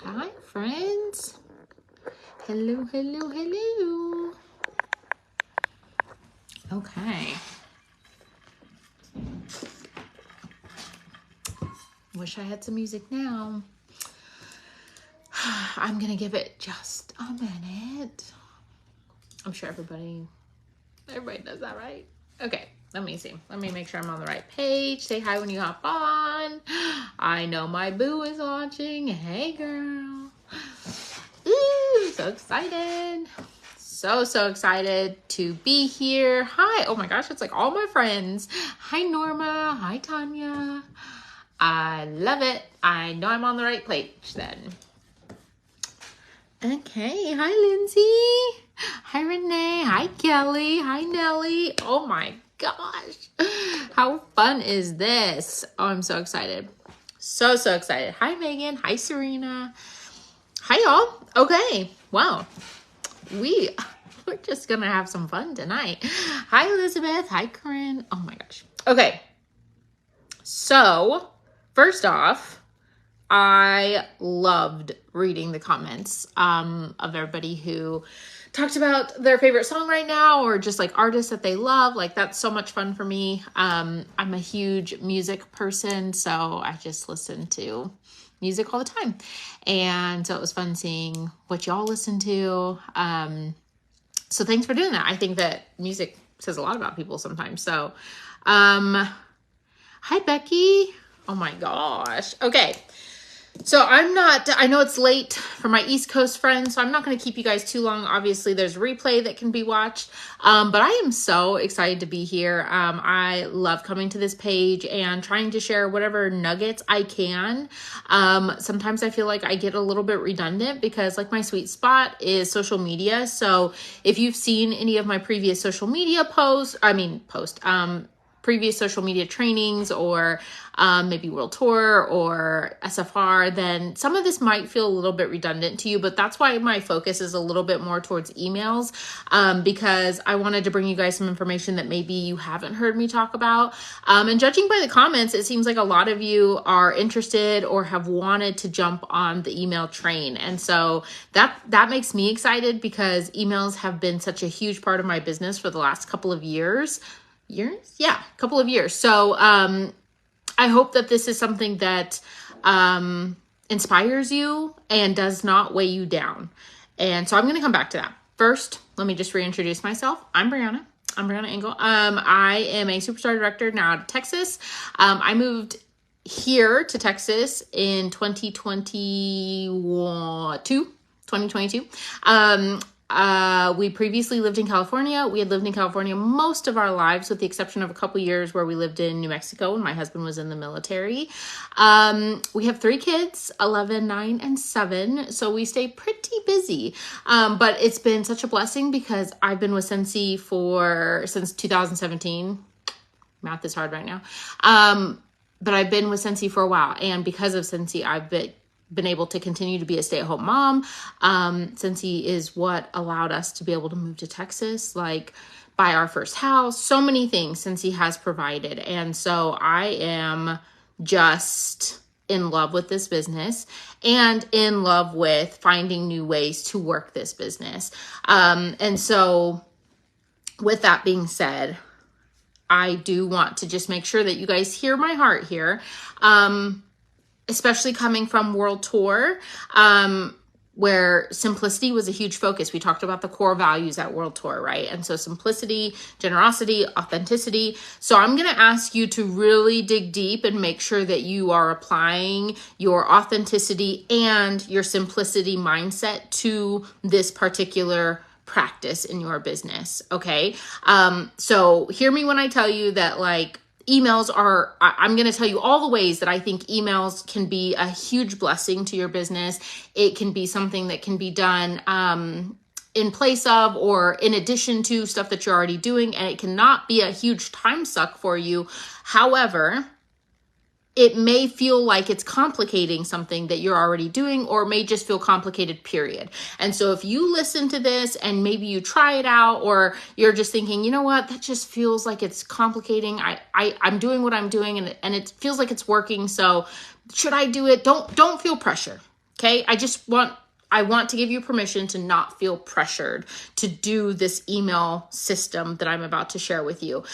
Hi, friends. Hello, hello, hello. Okay. Wish I had some music now. I'm going to give it just a minute. I'm sure everybody does that, right? Okay, let me see. Let me make sure I'm on the right page. Say hi when you hop on. I know my boo is watching. Hey, girl. Ooh, so excited. So excited to be here. Hi. Oh my gosh, it's like all my friends. Hi, Norma. Hi, Tanya. I love it. I know I'm on the right page then. Okay. Hi, Lindsay. Hi, Renee. Hi, Kelly. Hi, Nellie. Oh my gosh. How fun is this? Oh, I'm so excited. So excited. Hi, Megan. Hi, Serena. Hi, y'all. Okay. Wow. We're just gonna have some fun tonight. Hi, Elizabeth. Hi, Corinne. Oh my gosh. Okay. So, first off, I loved reading the comments of everybody who talked about their favorite song right now or just like artists that they love. Like, that's so much fun for me. I'm a huge music person, so I just listen to music all the time. And so it was fun seeing what y'all listen to. So thanks for doing that. I think that music says a lot about people sometimes. So, hi, Becky. Oh my gosh. Okay. So I know it's late for my East Coast friends, so I'm not going to keep you guys too long. Obviously, there's a replay that can be watched, but I am so excited to be here. I love coming to this page and trying to share whatever nuggets I can. Sometimes I feel like I get a little bit redundant because like my sweet spot is social media. So if you've seen any of my previous social media previous social media trainings or maybe World Tour or SFR, then some of this might feel a little bit redundant to you, but that's why my focus is a little bit more towards emails because I wanted to bring you guys some information that maybe you haven't heard me talk about. And judging by the comments, it seems like a lot of you are interested or have wanted to jump on the email train. And so that makes me excited because emails have been such a huge part of my business for the last couple of years. Couple of years. So I hope that this is something that inspires you and does not weigh you down. And so I'm going to come back to that. First, let me just reintroduce myself. I'm Brianna. I'm Brianna Engel. I am a superstar director now out of Texas. I moved here to Texas in 2022. We previously lived in California. We had lived in California most of our lives, with the exception of a couple years where we lived in New Mexico when my husband was in the military. We have 3 kids, 11, 9, and 7. So we stay pretty busy. But it's been such a blessing because I've been with Scentsy since 2017. Math is hard right now. But I've been with Scentsy for a while. And because of Scentsy, I've been able to continue to be a stay-at-home mom. Scentsy is what allowed us to be able to move to Texas, like buy our first house, so many things Scentsy has provided. And so I am just in love with this business and in love with finding new ways to work this business. And so with that being said, I do want to just make sure that you guys hear my heart here. Especially coming from World Tour, where simplicity was a huge focus. We talked about the core values at World Tour, right? And so simplicity, generosity, authenticity. So I'm going to ask you to really dig deep and make sure that you are applying your authenticity and your simplicity mindset to this particular practice in your business, okay? So hear me when I tell you that, like, emails I'm going to tell you all the ways that I think emails can be a huge blessing to your business. It can be something that can be done in place of or in addition to stuff that you're already doing, and it cannot be a huge time suck for you. However, it may feel like it's complicating something that you're already doing, or it may just feel complicated, period. And so if you listen to this and maybe you try it out, or you're just thinking, you know what, that just feels like it's complicating. I'm doing what I'm doing and it feels like it's working. So should I do it? Don't feel pressure. Okay. I want to give you permission to not feel pressured to do this email system that I'm about to share with you.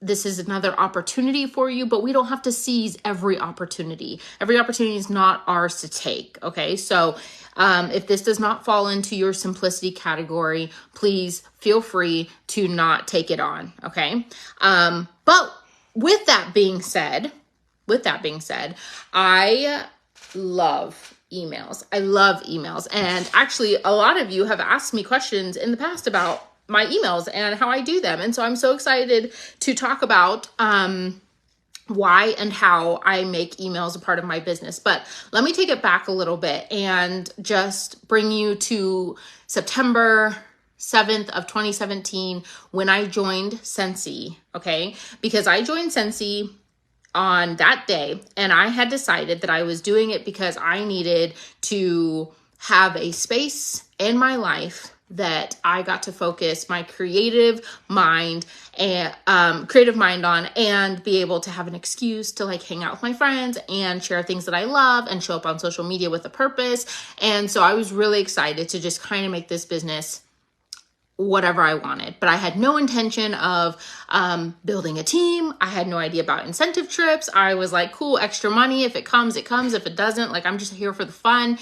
This is another opportunity for you, but we don't have to seize every opportunity. Every opportunity is not ours to take. Okay. So, if this does not fall into your simplicity category, please feel free to not take it on. Okay. But with that being said, I love emails. I love emails. And actually, a lot of you have asked me questions in the past about my emails and how I do them. And so I'm so excited to talk about why and how I make emails a part of my business. But let me take it back a little bit and just bring you to September 7th of 2017 when I joined Scentsy, okay? Because I joined Scentsy on that day, and I had decided that I was doing it because I needed to have a space in my life that I got to focus my creative mind on, and be able to have an excuse to like hang out with my friends and share things that I love and show up on social media with a purpose. And so I was really excited to just kind of make this business whatever I wanted, but I had no intention of building a team. I had no idea about incentive trips. I was like, cool, extra money. If it comes, it comes. If it doesn't, like, I'm just here for the fun.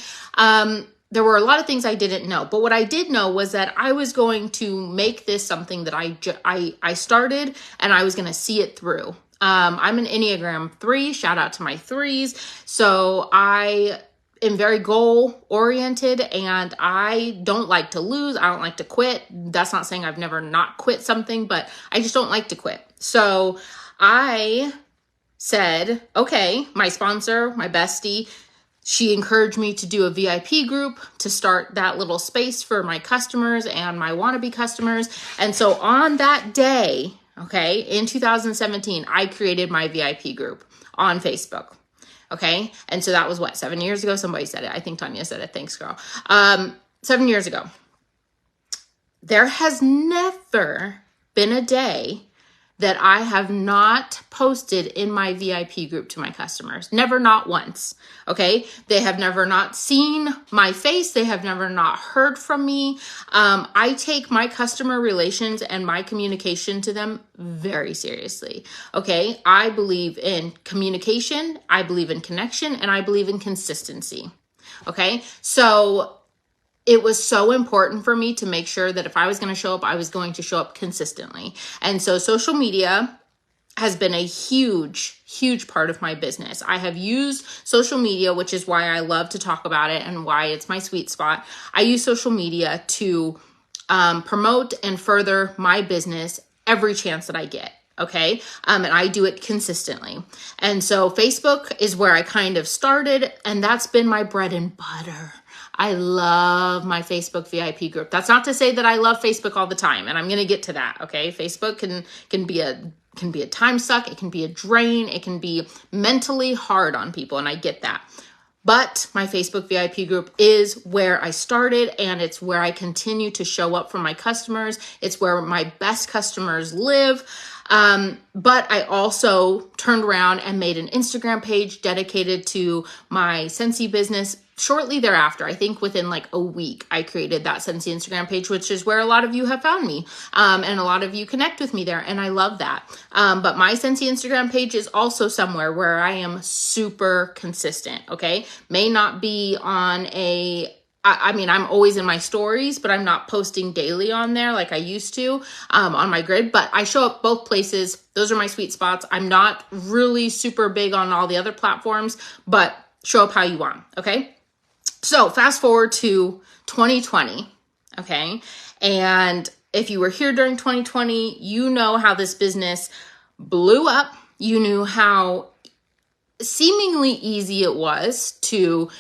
There were a lot of things I didn't know, but what I did know was that I was going to make this something that I started, and I was going to see it through. I'm an Enneagram 3, shout out to my 3s. So I am very goal oriented, and I don't like to lose. I don't like to quit. That's not saying I've never not quit something, but I just don't like to quit. So I said, okay, my sponsor, my bestie, she encouraged me to do a VIP group to start that little space for my customers and my wannabe customers. And so on that day, okay, in 2017, I created my VIP group on Facebook. Okay. And so that was 7 years ago? Somebody said it. I think Tanya said it. Thanks, girl. 7 years ago. There has never been a day that I have not posted in my VIP group to my customers. Never, not once. Okay. They have never not seen my face. They have never not heard from me. I take my customer relations and my communication to them very seriously. Okay. I believe in communication. I believe in connection, and I believe in consistency. Okay. So it was so important for me to make sure that if I was going to show up, I was going to show up consistently. And so social media has been a huge, huge part of my business. I have used social media, which is why I love to talk about it and why it's my sweet spot. I use social media to promote and further my business every chance that I get. Okay. And I do it consistently. And so Facebook is where I kind of started, and that's been my bread and butter. I love my Facebook VIP group. That's not to say that I love Facebook all the time, and I'm going to get to that. Okay. Facebook can be a time suck. It can be a drain. It can be mentally hard on people, and I get that. But my Facebook VIP group is where I started, and it's where I continue to show up for my customers. It's where my best customers live. But I also turned around and made an Instagram page dedicated to my Scentsy business. Shortly thereafter, I think within like a week, I created that Scentsy Instagram page, which is where a lot of you have found me. And a lot of you connect with me there, and I love that. But my Scentsy Instagram page is also somewhere where I am super consistent, okay? May not be on I'm always in my stories, but I'm not posting daily on there like I used to on my grid, but I show up both places. Those are my sweet spots. I'm not really super big on all the other platforms, but show up how you want, okay? So fast forward to 2020, okay? And if you were here during 2020, you know how this business blew up. You knew how seemingly easy it was to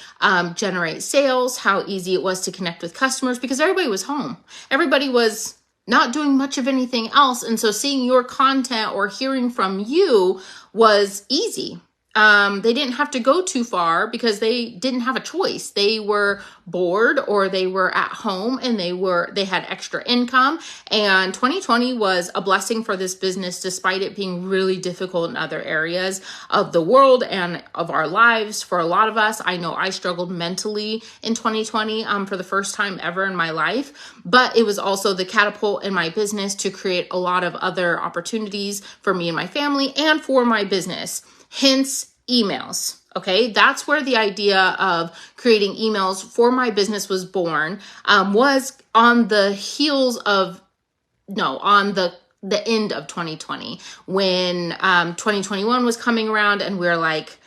generate sales, how easy it was to connect with customers, because everybody was home. Everybody was not doing much of anything else. And so seeing your content or hearing from you was easy. they didn't have to go too far because they didn't have a choice. They were bored, or they were at home, and they had extra income. And 2020 was a blessing for this business, despite it being really difficult in other areas of the world and of our lives. For a lot of us, I know I struggled mentally in 2020 for the first time ever in my life, but it was also the catapult in my business to create a lot of other opportunities for me and my family and for my business. Hence, emails. Okay, that's where the idea of creating emails for my business was born. Was on the heels of, no, on the end of 2020, when 2021 was coming around, and we're like,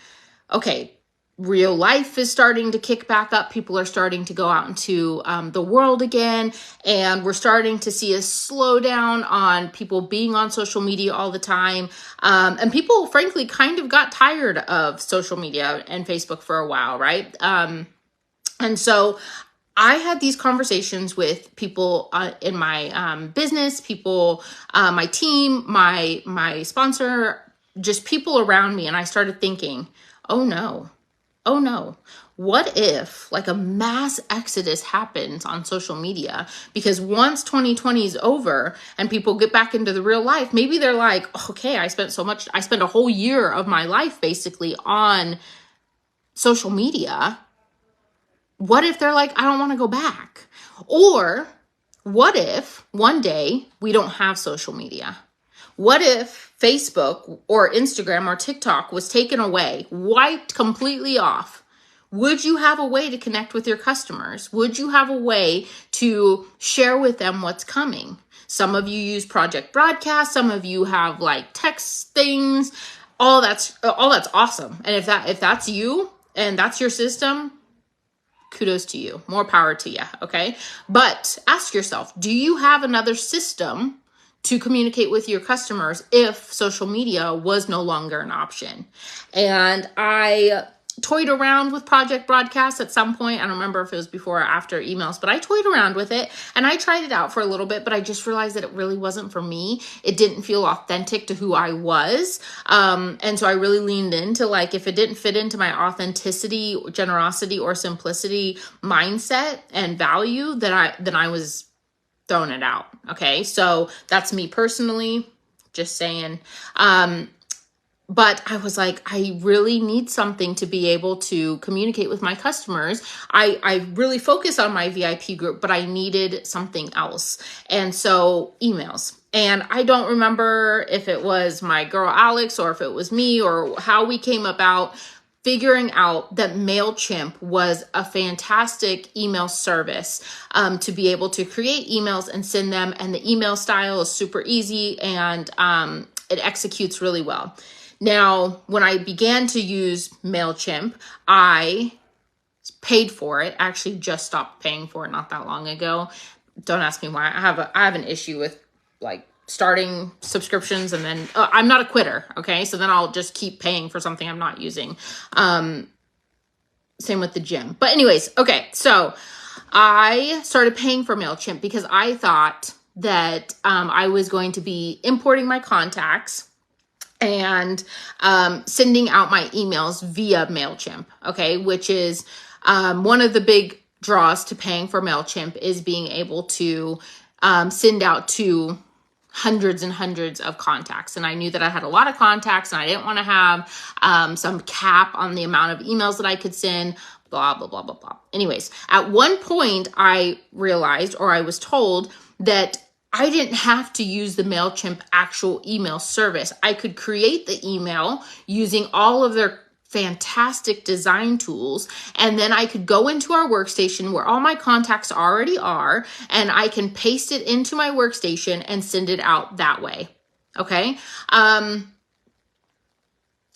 okay, real life is starting to kick back up. People are starting to go out into the world again. And we're starting to see a slowdown on people being on social media all the time. And people, frankly, kind of got tired of social media and Facebook for a while, right? And so I had these conversations with people in my business, people, my team, my sponsor, just people around me. And I started thinking, oh no, what if like a mass exodus happens on social media? Because once 2020 is over and people get back into the real life, maybe they're like, okay, I spent a whole year of my life basically on social media. What if they're like, I don't want to go back? Or what if one day we don't have social media? What if Facebook or Instagram or TikTok was taken away, wiped completely off? Would you have a way to connect with your customers? Would you have a way to share with them what's coming? Some of you use Project Broadcast. Some of you have like text things. All that's awesome. And if that's you and that's your system, kudos to you. More power to you. Okay. But ask yourself, do you have another system to communicate with your customers if social media was no longer an option? And I toyed around with Project Broadcast at some point. I don't remember if it was before or after emails, but I toyed around with it and I tried it out for a little bit, but I just realized that it really wasn't for me. It didn't feel authentic to who I was. And so I really leaned into like, if it didn't fit into my authenticity, generosity, or simplicity mindset and value, then I was throwing it out. Okay. So that's me personally, just saying. But I was like, I really need something to be able to communicate with my customers. I really focus on my VIP group, but I needed something else. And so emails. And I don't remember if it was my girl Alex or if it was me or how we came about figuring out that MailChimp was a fantastic email service to be able to create emails and send them. And the email style is super easy and it executes really well. Now, when I began to use MailChimp, I paid for it. Actually, just stopped paying for it not that long ago. Don't ask me why. I have an issue with like starting subscriptions and then I'm not a quitter. Okay. So then I'll just keep paying for something I'm not using. Same with the gym. But anyways, okay. So I started paying for MailChimp because I thought that I was going to be importing my contacts and sending out my emails via MailChimp, okay, which is one of the big draws to paying for MailChimp is being able to send out to hundreds and hundreds of contacts. And I knew that I had a lot of contacts and I didn't want to have some cap on the amount of emails that I could send, blah, blah, blah, blah, blah. Anyways, at one point I realized, or I was told, that I didn't have to use the MailChimp actual email service. I could create the email using all of their fantastic design tools. And then I could go into our workstation where all my contacts already are, and I can paste it into my workstation and send it out that way. Okay.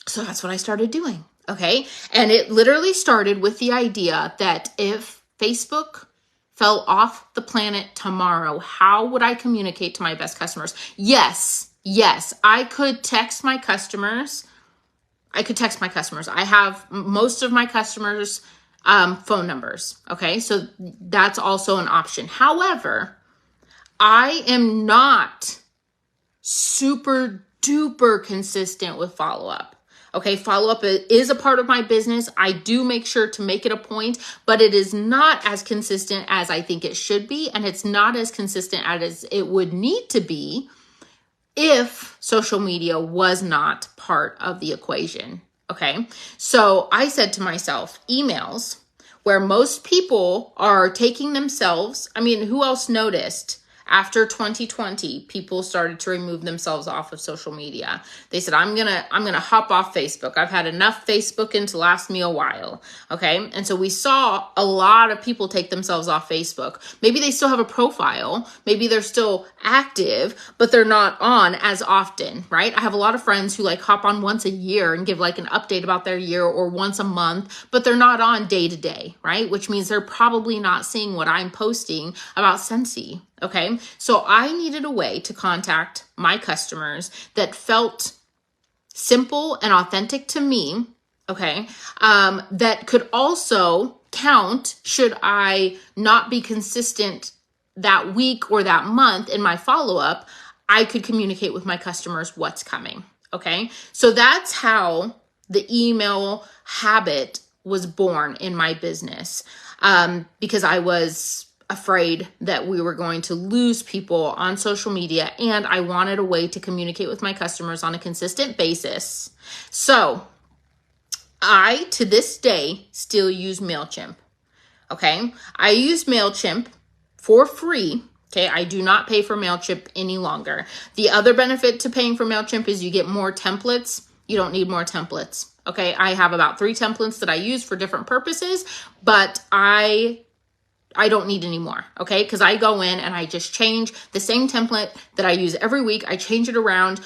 So that's what I started doing. Okay. And it literally started with the idea that if Facebook fell off the planet tomorrow, how would I communicate to my best customers? Yes, I could text my customers. I have most of my customers' phone numbers. Okay, so that's also an option. However, I am not super duper consistent with follow-up. Okay, follow-up is a part of my business. I do make sure to make it a point, but it is not as consistent as I think it should be, and it's not as consistent as it would need to be if social media was not part of the equation. Okay, so I said to myself, emails, where most people are taking themselves, I mean, who else noticed? After 2020, people started to remove themselves off of social media. They said, I'm gonna hop off Facebook. I've had enough Facebooking to last me a while. Okay. And so we saw a lot of people take themselves off Facebook. Maybe they still have a profile. Maybe they're still active, but they're not on as often, right? I have a lot of friends who like hop on once a year and give like an update about their year, or once a month, but they're not on day to day, right? Which means they're probably not seeing what I'm posting about Scentsy. Okay, so I needed a way to contact my customers that felt simple and authentic to me, okay, that could also count should I not be consistent that week or that month in my follow-up. I could communicate with my customers what's coming, okay? So that's how the email habit was born in my business, because I was afraid that we were going to lose people on social media, and I wanted a way to communicate with my customers on a consistent basis. So I, to this day, still use MailChimp. Okay. I use MailChimp for free. Okay. I do not pay for MailChimp any longer. The other benefit to paying for MailChimp is you get more templates. You don't need more templates. Okay. I have about 3 templates that I use for different purposes, but I don't need any more, okay? Because I go in and I just change the same template that I use every week. I change it around.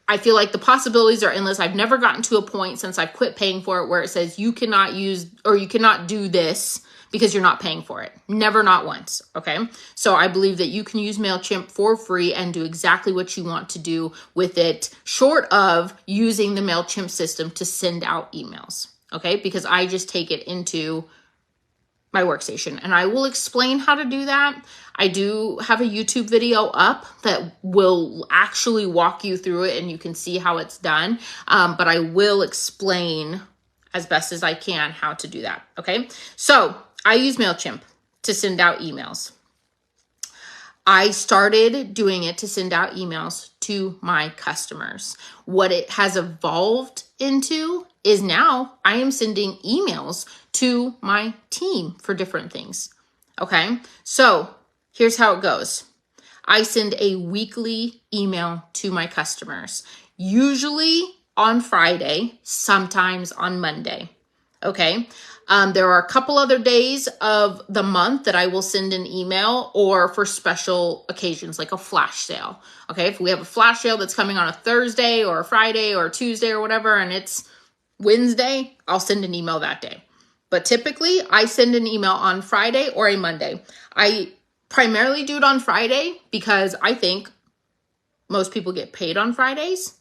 I feel like the possibilities are endless. I've never gotten to a point since I've quit paying for it where it says you cannot use or you cannot do this because you're not paying for it. Never, not once, okay? So I believe that you can use MailChimp for free and do exactly what you want to do with it, short of using the MailChimp system to send out emails, okay? Because I just take it into my workstation, and I will explain how to do that. I do have a YouTube video up that will actually walk you through it, and you can see how it's done. But I will explain as best as I can how to do that. Okay. So I use MailChimp to send out emails. I started doing it to send out emails to my customers. What it has evolved into is now I am sending emails to my team for different things. Okay, so here's how it goes. I send a weekly email to my customers, usually on Friday, sometimes on Monday. Okay, there are a couple other days of the month that I will send an email, or for special occasions like a flash sale. Okay, if we have a flash sale that's coming on a Thursday or a Friday or a Tuesday or whatever, and it's Wednesday, I'll send an email that day. But typically, I send an email on Friday or a Monday. I primarily do it on Friday because I think most people get paid on Fridays.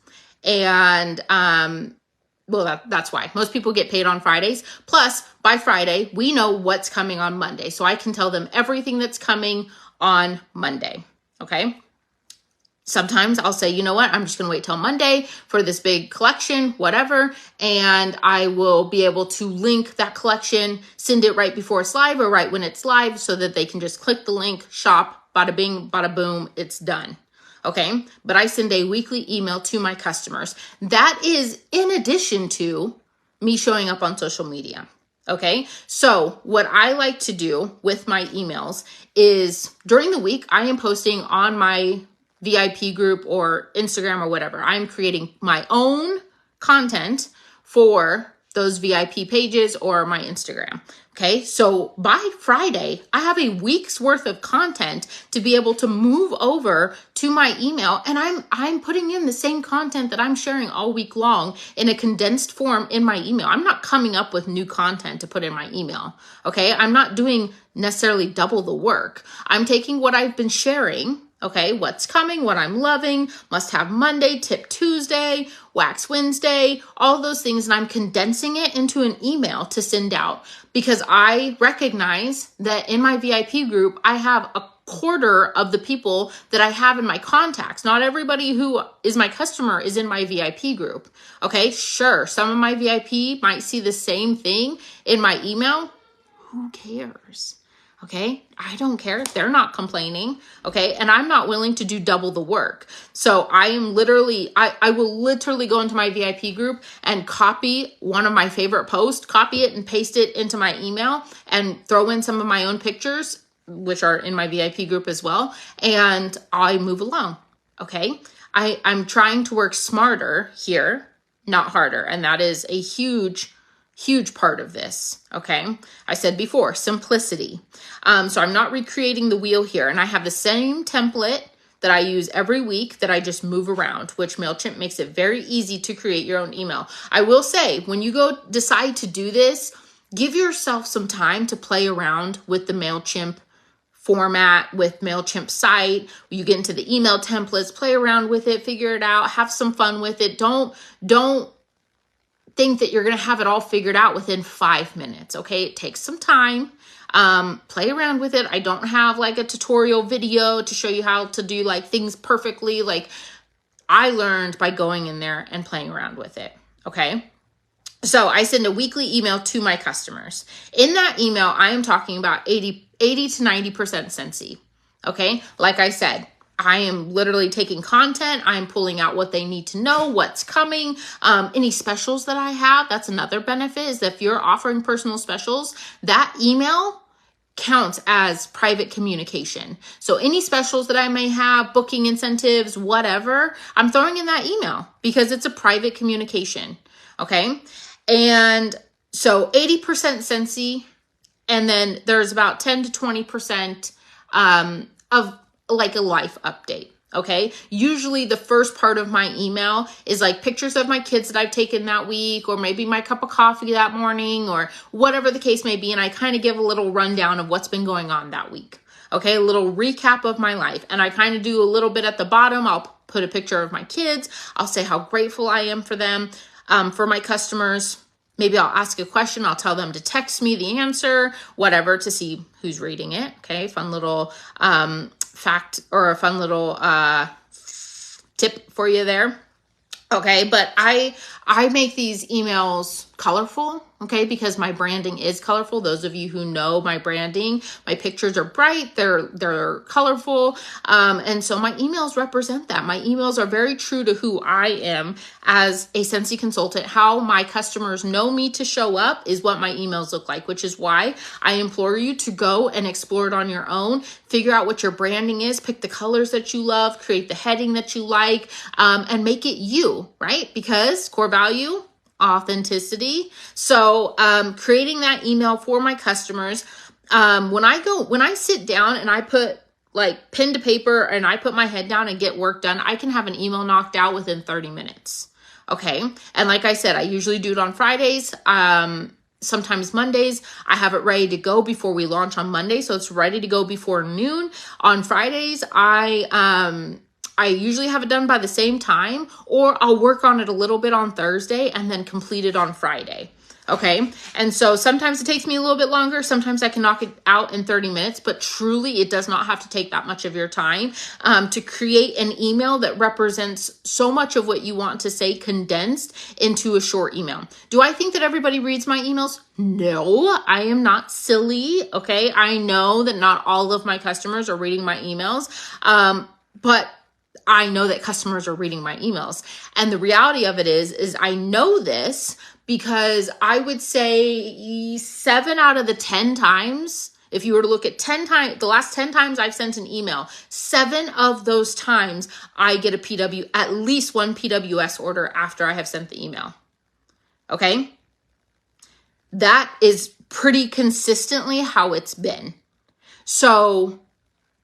And well, that's why. Most people get paid on Fridays. Plus, by Friday, we know what's coming on Monday. So I can tell them everything that's coming on Monday. Okay? Sometimes I'll say, you know what, I'm just going to wait till Monday for this big collection, whatever, and I will be able to link that collection, send it right before it's live or right when it's live so that they can just click the link, shop, bada bing, bada boom, it's done. Okay, but I send a weekly email to my customers. That is in addition to me showing up on social media. Okay, so what I like to do with my emails is during the week, I am posting on my VIP group or Instagram or whatever. I'm creating my own content for those VIP pages or my Instagram. Okay, so by Friday, I have a week's worth of content to be able to move over to my email, and I'm putting in the same content that I'm sharing all week long in a condensed form in my email. I'm not coming up with new content to put in my email. Okay, I'm not doing necessarily double the work. I'm taking what I've been sharing. Okay, what's coming, what I'm loving, must have Monday, tip Tuesday, wax Wednesday, all those things. And I'm condensing it into an email to send out because I recognize that in my VIP group, I have quarter of the people that I have in my contacts. Not everybody who is my customer is in my VIP group. Okay, sure, some of my VIP might see the same thing in my email. Who cares? Okay, I don't care. They're not complaining. Okay, and I'm not willing to do double the work. So I will literally go into my VIP group and copy one of my favorite posts, copy it and paste it into my email and throw in some of my own pictures, which are in my VIP group as well. And I move along. Okay, I'm trying to work smarter here, not harder. And that is a huge part of this. Okay. I said before, simplicity. So I'm not recreating the wheel here, and I have the same template that I use every week that I just move around, which MailChimp makes it very easy to create your own email. I will say, when you go decide to do this, give yourself some time to play around with the MailChimp format, with MailChimp site. You get into the email templates, play around with it, figure it out, have some fun with it. Don't think that you're going to have it all figured out within 5 minutes. Okay. It takes some time. Play around with it. I don't have like a tutorial video to show you how to do like things perfectly. Like, I learned by going in there and playing around with it. Okay. So I send a weekly email to my customers. In that email, I am talking about 80 to 90% Scentsy. Okay. Like I said, I am literally taking content. I'm pulling out what they need to know, what's coming, any specials that I have. That's another benefit, is that if you're offering personal specials, that email counts as private communication. So any specials that I may have, booking incentives, whatever, I'm throwing in that email because it's a private communication. Okay. And so 80% Scentsy, and then there's about 10 to 20% of like a life update. Okay. Usually the first part of my email is like pictures of my kids that I've taken that week, or maybe my cup of coffee that morning, or whatever the case may be. And I kind of give a little rundown of what's been going on that week. Okay. A little recap of my life. And I kind of do a little bit at the bottom. I'll put a picture of my kids. I'll say how grateful I am for them, for my customers. Maybe I'll ask a question. I'll tell them to text me the answer, whatever, to see who's reading it. Okay. Fun little, fact, or a fun little tip for you there. Okay, but I make these emails colorful, okay, because my branding is colorful. Those of you who know my branding, my pictures are bright, they're colorful, and so my emails represent that. My emails are very true to who I am as a Scentsy consultant. How my customers know me to show up is what my emails look like, which is why I implore you to go and explore it on your own. Figure out what your branding is, pick the colors that you love, create the heading that you like, and make it you, right? Because core value, authenticity. So creating that email for my customers, when I sit down and I put like pen to paper and I put my head down and get work done, I can have an email knocked out within 30 minutes. Okay. And like I said, I usually do it on Fridays. Sometimes Mondays. I have it ready to go before we launch on Monday. So it's ready to go before noon. On Fridays, I usually have it done by the same time, or I'll work on it a little bit on Thursday and then complete it on Friday. Okay. And so sometimes it takes me a little bit longer. Sometimes I can knock it out in 30 minutes, but truly it does not have to take that much of your time to create an email that represents so much of what you want to say condensed into a short email. Do I think that everybody reads my emails? No, I am not silly. Okay. I know that not all of my customers are reading my emails, but I know that customers are reading my emails. And the reality of it is I know this because I would say 7 out of the 10 times, if you were to look at 10 times, the last 10 times I've sent an email, 7 of those times I get at least one PWS order after I have sent the email. Okay. That is pretty consistently how it's been. So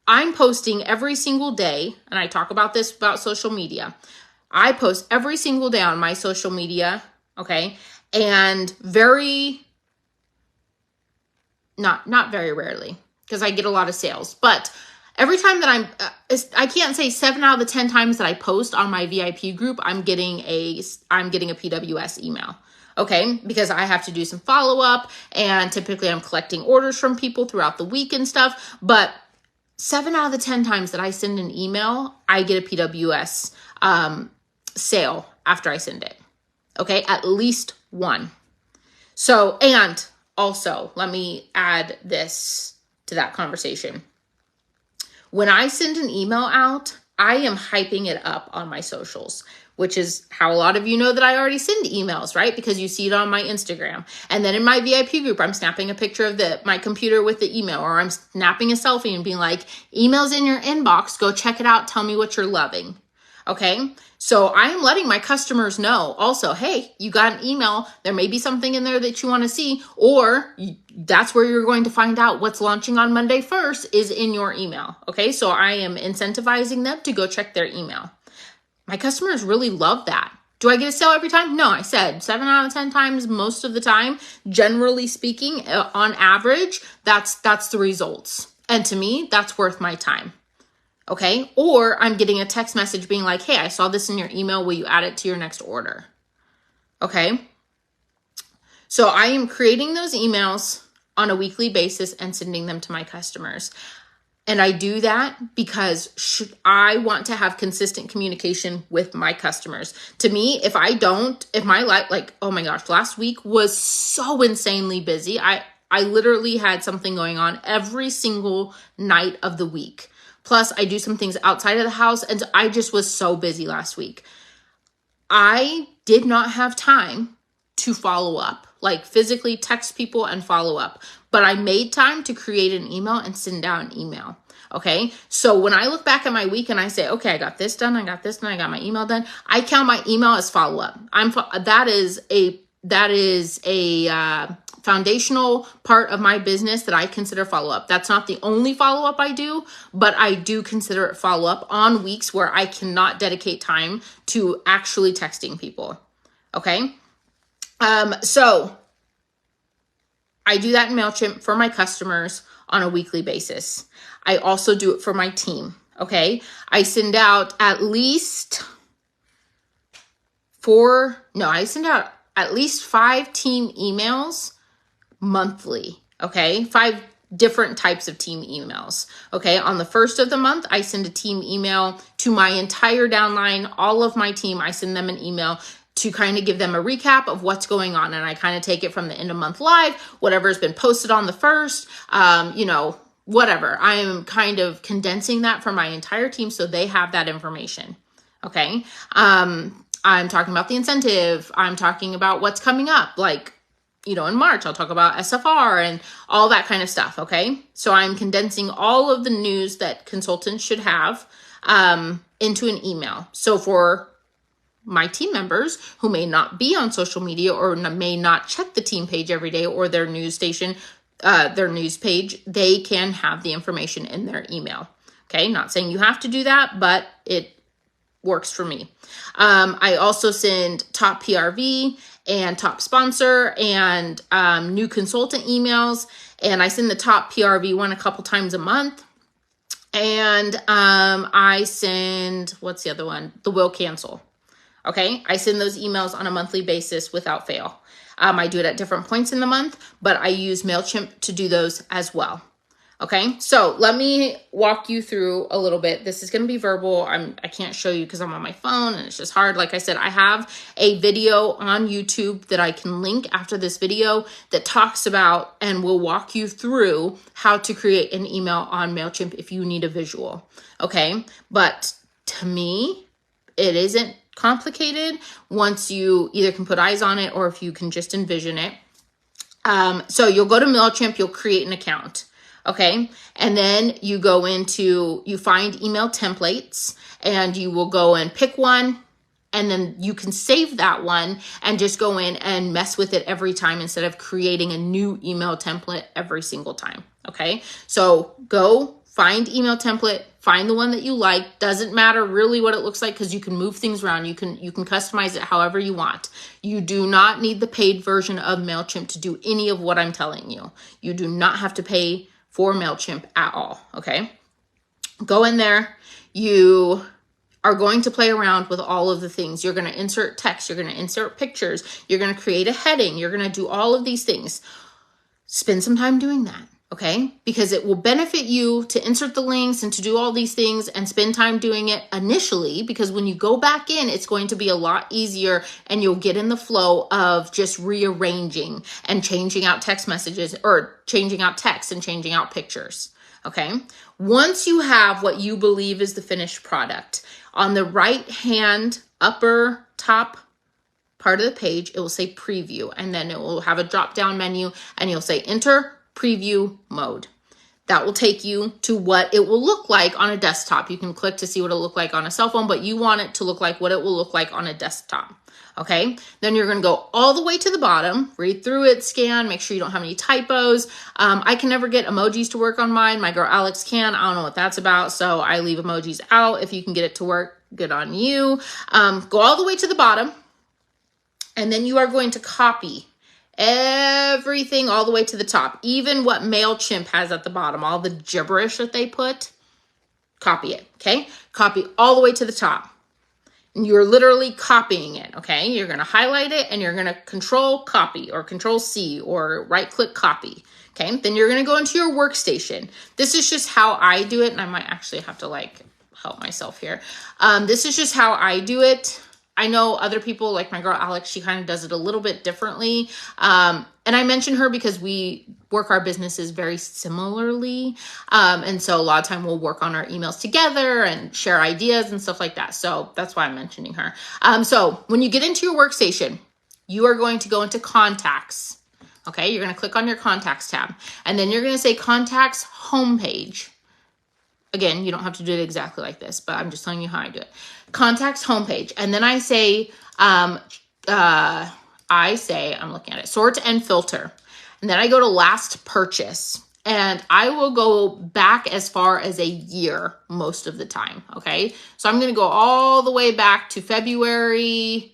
I'm posting every single day, and I talk about this about social media. I post every single day on my social media, okay? And not very rarely, because I get a lot of sales, but every time that I can't say 7 out of the 10 times that I post on my VIP group, I'm getting a PWS email. Okay, because I have to do some follow-up, and typically I'm collecting orders from people throughout the week and stuff, but 7 out of the 10 times that I send an email, I get a PWS sale after I send it. Okay, at least one. So, and also, let me add this to that conversation. When I send an email out, I am hyping it up on my socials, which is how a lot of you know that I already send emails, right? Because you see it on my Instagram. And then in my VIP group, I'm snapping a picture of my computer with the email, or I'm snapping a selfie and being like, email's in your inbox, go check it out, tell me what you're loving. Okay, so I am letting my customers know also, hey, you got an email. There may be something in there that you want to see, or that's where you're going to find out what's launching on Monday 1st is in your email. Okay, so I am incentivizing them to go check their email. My customers really love that. Do I get a sale every time? No, I said 7 out of 10 times, most of the time, generally speaking, on average, that's the results. And to me, that's worth my time. Okay, or I'm getting a text message being like, hey, I saw this in your email. Will you add it to your next order? Okay, so I am creating those emails on a weekly basis and sending them to my customers. And I do that because I want to have consistent communication with my customers. To me, if my life, like, oh my gosh, last week was so insanely busy. I literally had something going on every single night of the week. Plus, I do some things outside of the house, and I just was so busy last week. I did not have time to follow up, like physically text people and follow up. But I made time to create an email and send out an email. Okay, so when I look back at my week and I say, okay, I got this done, I got this done, I got my email done, I count my email as follow up. That is a foundational part of my business that I consider follow-up. That's not the only follow-up I do, but I do consider it follow-up on weeks where I cannot dedicate time to actually texting people. Okay. So I do that in MailChimp for my customers on a weekly basis. I also do it for my team. Okay. I send out at least 5 team emails monthly. Okay. 5 different types of team emails. Okay. On the first of the month, I send a team email to my entire downline, all of my team. I send them an email to kind of give them a recap of what's going on. And I kind of take it from the end of month live, whatever's been posted on the first, whatever. I am kind of condensing that for my entire team so they have that information. Okay. I'm talking about the incentive. I'm talking about what's coming up. Like, in March, I'll talk about SFR and all that kind of stuff. Okay. So I'm condensing all of the news that consultants should have into an email. So for my team members who may not be on social media or may not check the team page every day or their news station, their news page, they can have the information in their email. Okay. Not saying you have to do that, but it works for me. I also send top PRV and top sponsor and new consultant emails. And I send the top PRV one a couple times a month. And I send, what's the other one? The will cancel. Okay. I send those emails on a monthly basis without fail. I do it at different points in the month, but I use MailChimp to do those as well. Okay, so let me walk you through a little bit. This is going to be verbal. I can't show you because I'm on my phone and it's just hard. Like I said, I have a video on YouTube that I can link after this video that talks about and will walk you through how to create an email on MailChimp if you need a visual. Okay, but to me, it isn't complicated once you either can put eyes on it or if you can just envision it. So you'll go to MailChimp, you'll create an account. Okay. And then you find email templates and you will go and pick one. And then you can save that one and just go in and mess with it every time instead of creating a new email template every single time. Okay. So go find email template, find the one that you like. Doesn't matter really what it looks like because you can move things around. You can customize it however you want. You do not need the paid version of MailChimp to do any of what I'm telling you. You do not have to pay for MailChimp at all. Okay. Go in there. You are going to play around with all of the things. You're going to insert text. You're going to insert pictures. You're going to create a heading. You're going to do all of these things. Spend some time doing that. Okay, because it will benefit you to insert the links and to do all these things and spend time doing it initially, because when you go back in, it's going to be a lot easier and you'll get in the flow of just rearranging and changing out text messages, or changing out text and changing out pictures. Okay, once you have what you believe is the finished product, on the right hand upper top part of the page, it will say preview, and then it will have a drop down menu and you'll say enter preview mode. That will take you to what it will look like on a desktop. You can click to see what it'll look like on a cell phone, but you want it to look like what it will look like on a desktop. Okay, then you're going to go all the way to the bottom, read through it, scan, make sure you don't have any typos. I can never get emojis to work on mine. My girl Alex can. I don't know what that's about, so I leave emojis out. If you can get it to work, good on you. Go all the way to the bottom, and then you are going to copy everything all the way to the top, even what MailChimp has at the bottom, all the gibberish that they put, copy it, okay? Copy all the way to the top. And you're literally copying it, okay? You're gonna highlight it and you're gonna control copy or control C or right click copy, okay? Then you're gonna go into your workstation. This is just how I do it, and I might actually have to like help myself here. This is just how I do it. I know other people, like my girl Alex, she kind of does it a little bit differently. And I mention her because we work our businesses very similarly. And so a lot of time we'll work on our emails together and share ideas and stuff like that. So that's why I'm mentioning her. So when you get into your workstation, you are going to go into contacts. Okay, you're going to click on your contacts tab, and then you're going to say contacts homepage. Again, you don't have to do it exactly like this, but I'm just telling you how I do it. Contacts homepage. And then I say, I'm looking at it, sort and filter. And then I go to last purchase. And I will go back as far as a year most of the time, okay? So I'm going to go all the way back to February,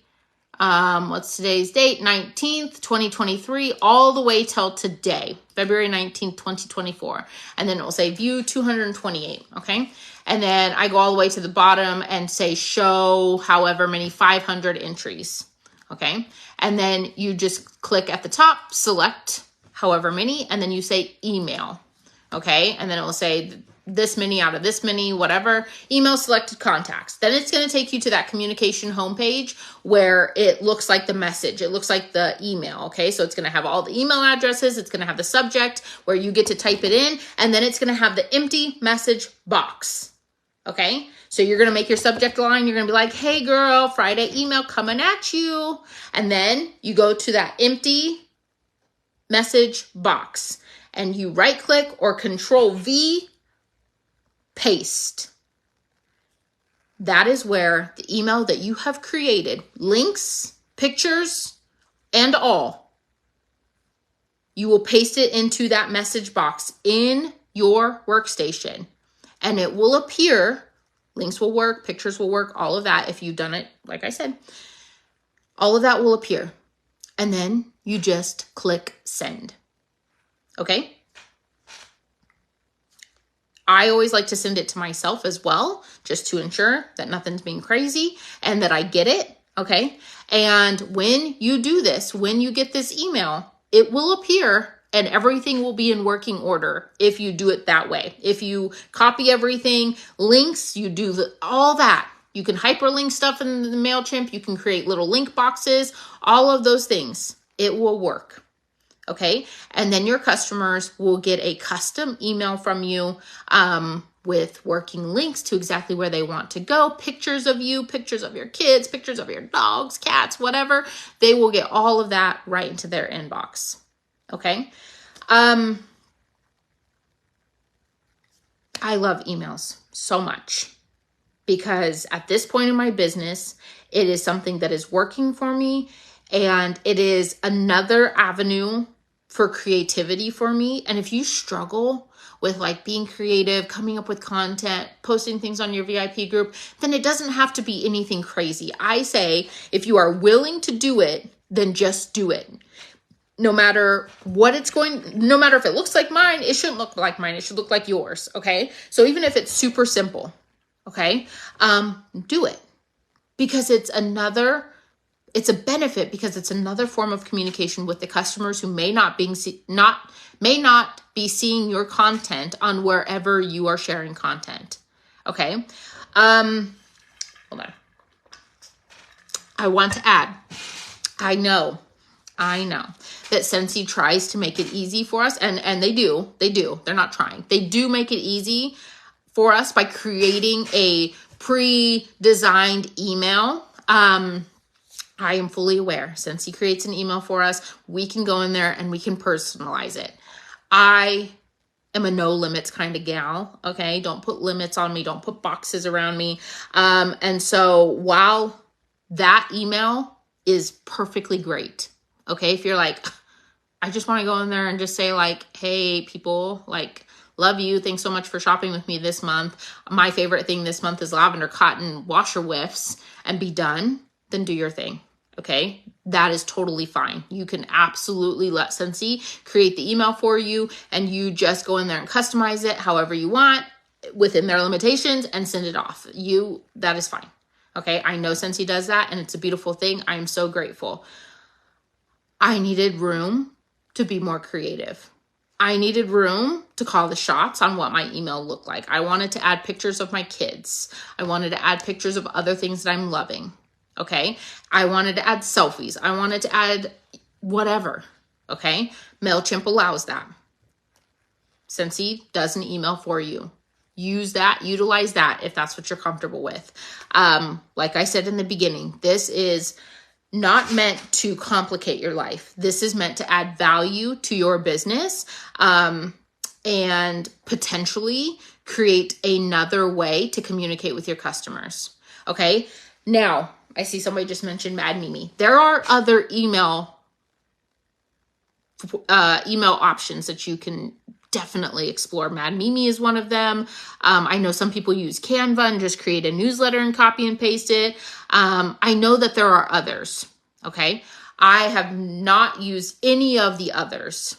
what's today's date? 19th, 2023, all the way till today, February 19th, 2024. And then it will say view 228, okay? And then I go all the way to the bottom and say show however many 500 entries, okay? And then you just click at the top, select however many, and then you say email, okay? And then it will say this many out of this many, whatever, email selected contacts. Then it's going to take you to that communication homepage where it looks like the message. It looks like the email, okay? So it's going to have all the email addresses. It's going to have the subject where you get to type it in, and then it's going to have the empty message box, okay? So you're going to make your subject line. You're going to be like, hey girl, Friday email coming at you. And then you go to that empty message box and you right click or control V, paste. That is where the email that you have created, links, pictures, and all, you will paste it into that message box in your workstation, and it will appear. Links will work, pictures will work, all of that. If you've done it, like I said, all of that will appear. And then you just click send. Okay? I always like to send it to myself as well, just to ensure that nothing's being crazy and that I get it. Okay? And when you do this, when you get this email, it will appear and everything will be in working order if you do it that way. If you copy everything, links, you do all that. You can hyperlink stuff in the MailChimp. You can create little link boxes, all of those things. It will work. Okay? And then your customers will get a custom email from you with working links to exactly where they want to go, pictures of you, pictures of your kids, pictures of your dogs, cats, whatever. They will get all of that right into their inbox. Okay? I love emails so much because at this point in my business, it is something that is working for me, and it is another avenue for creativity for me. And if you struggle with like being creative, coming up with content, posting things on your VIP group, then it doesn't have to be anything crazy. I say, if you are willing to do it, then just do it. No matter what no matter if it looks like mine, it shouldn't look like mine. It should look like yours. Okay. So even if it's super simple, okay, do it, because it's another it's a benefit because it's another form of communication with the customers who may not be seeing your content on wherever you are sharing content. Okay. Hold on. I want to add, I know that Scentsy tries to make it easy for us, and they do. They're not trying. They do make it easy for us by creating a pre-designed email. I am fully aware. Since he creates an email for us, we can go in there and we can personalize it. I am a no limits kind of gal. Okay. Don't put limits on me. Don't put boxes around me. And so while that email is perfectly great. Okay. If you're like, I just want to go in there and just say like, hey people, like, love you. Thanks so much for shopping with me this month. My favorite thing this month is lavender cotton washer whiffs, and be done. Then do your thing. Okay, that is totally fine. You can absolutely let Scentsy create the email for you, and you just go in there and customize it however you want within their limitations and send it off. That is fine. Okay, I know Scentsy does that, and it's a beautiful thing. I am so grateful. I needed room to be more creative. I needed room to call the shots on what my email looked like. I wanted to add pictures of my kids. I wanted to add pictures of other things that I'm loving. Okay. I wanted to add selfies. I wanted to add whatever. Okay. MailChimp allows that. Scentsy does an email for you. Use that, utilize that if that's what you're comfortable with. Like I said in the beginning, this is not meant to complicate your life. This is meant to add value to your business, and potentially create another way to communicate with your customers. Okay. Now, I see somebody just mentioned Mad Mimi. There are other email options that you can definitely explore. Mad Mimi is one of them. I know some people use Canva and just create a newsletter and copy and paste it. I know that there are others. Okay. I have not used any of the others.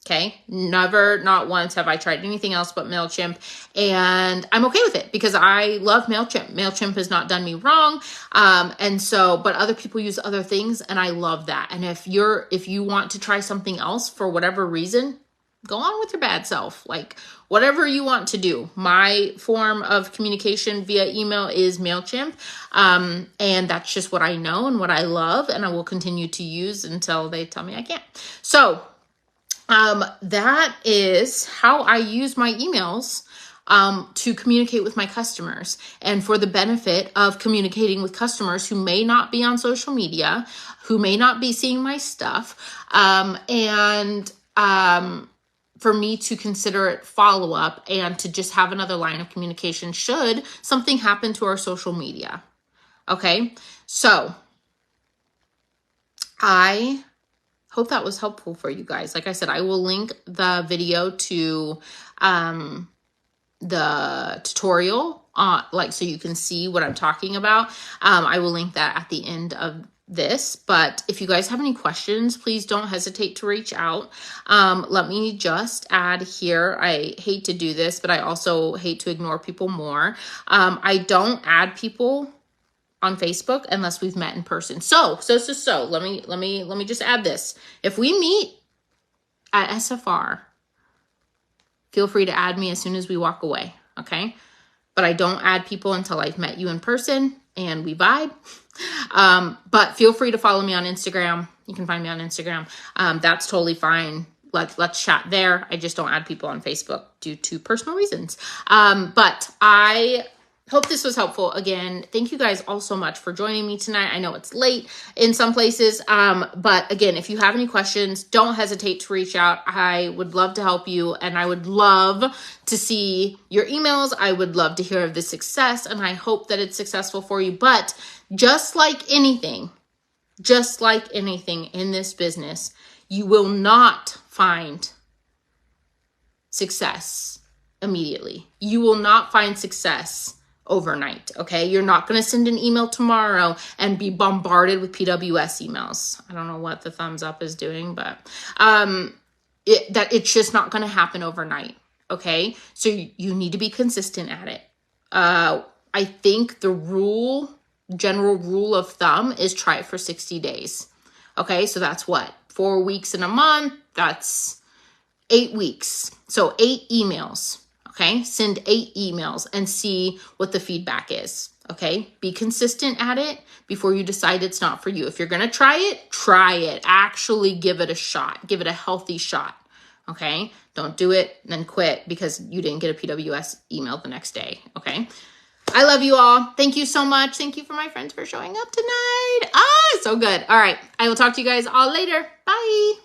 Okay. Never, not once have I tried anything else but MailChimp, and I'm okay with it because I love MailChimp. MailChimp has not done me wrong. But other people use other things, and I love that. And if you want to try something else for whatever reason, go on with your bad self, like whatever you want to do. My form of communication via email is MailChimp. And that's just what I know and what I love, and I will continue to use until they tell me I can't. So, that is how I use my emails to communicate with my customers, and for the benefit of communicating with customers who may not be on social media, who may not be seeing my stuff, for me to consider it follow-up and to just have another line of communication should something happen to our social media. Okay, so I hope that was helpful for you guys. Like I said, I will link the video to the tutorial, so you can see what I'm talking about. I will link that at the end of this. But if you guys have any questions, please don't hesitate to reach out. Let me just add here, I hate to do this, but I also hate to ignore people more. I don't add people on Facebook unless we've met in person. So let me just add this. If we meet at SFR, feel free to add me as soon as we walk away. Okay. But I don't add people until I've met you in person and we vibe. But feel free to follow me on Instagram. You can find me on Instagram. That's totally fine. Let's chat there. I just don't add people on Facebook due to personal reasons. But I hope this was helpful. Again, thank you guys all so much for joining me tonight. I know it's late in some places. But again, if you have any questions, don't hesitate to reach out. I would love to help you, and I would love to see your emails. I would love to hear of the success, and I hope that it's successful for you. But just like anything in this business, you will not find success immediately. You will not find success overnight. Okay. You're not going to send an email tomorrow and be bombarded with PWS emails. I don't know what the thumbs up is doing, but, it's just not going to happen overnight. Okay. So you need to be consistent at it. I think the rule general rule of thumb is try it for 60 days. Okay, so that's what? 4 weeks in a month, that's 8 weeks. So 8 emails, okay? Send 8 emails and see what the feedback is, okay? Be consistent at it before you decide it's not for you. If you're gonna try it, try it. Actually give it a shot. Give it a healthy shot, okay? Don't do it and then quit because you didn't get a PWS email the next day, okay? I love you all. Thank you so much. Thank you for my friends for showing up tonight. So good. All right. I will talk to you guys all later. Bye.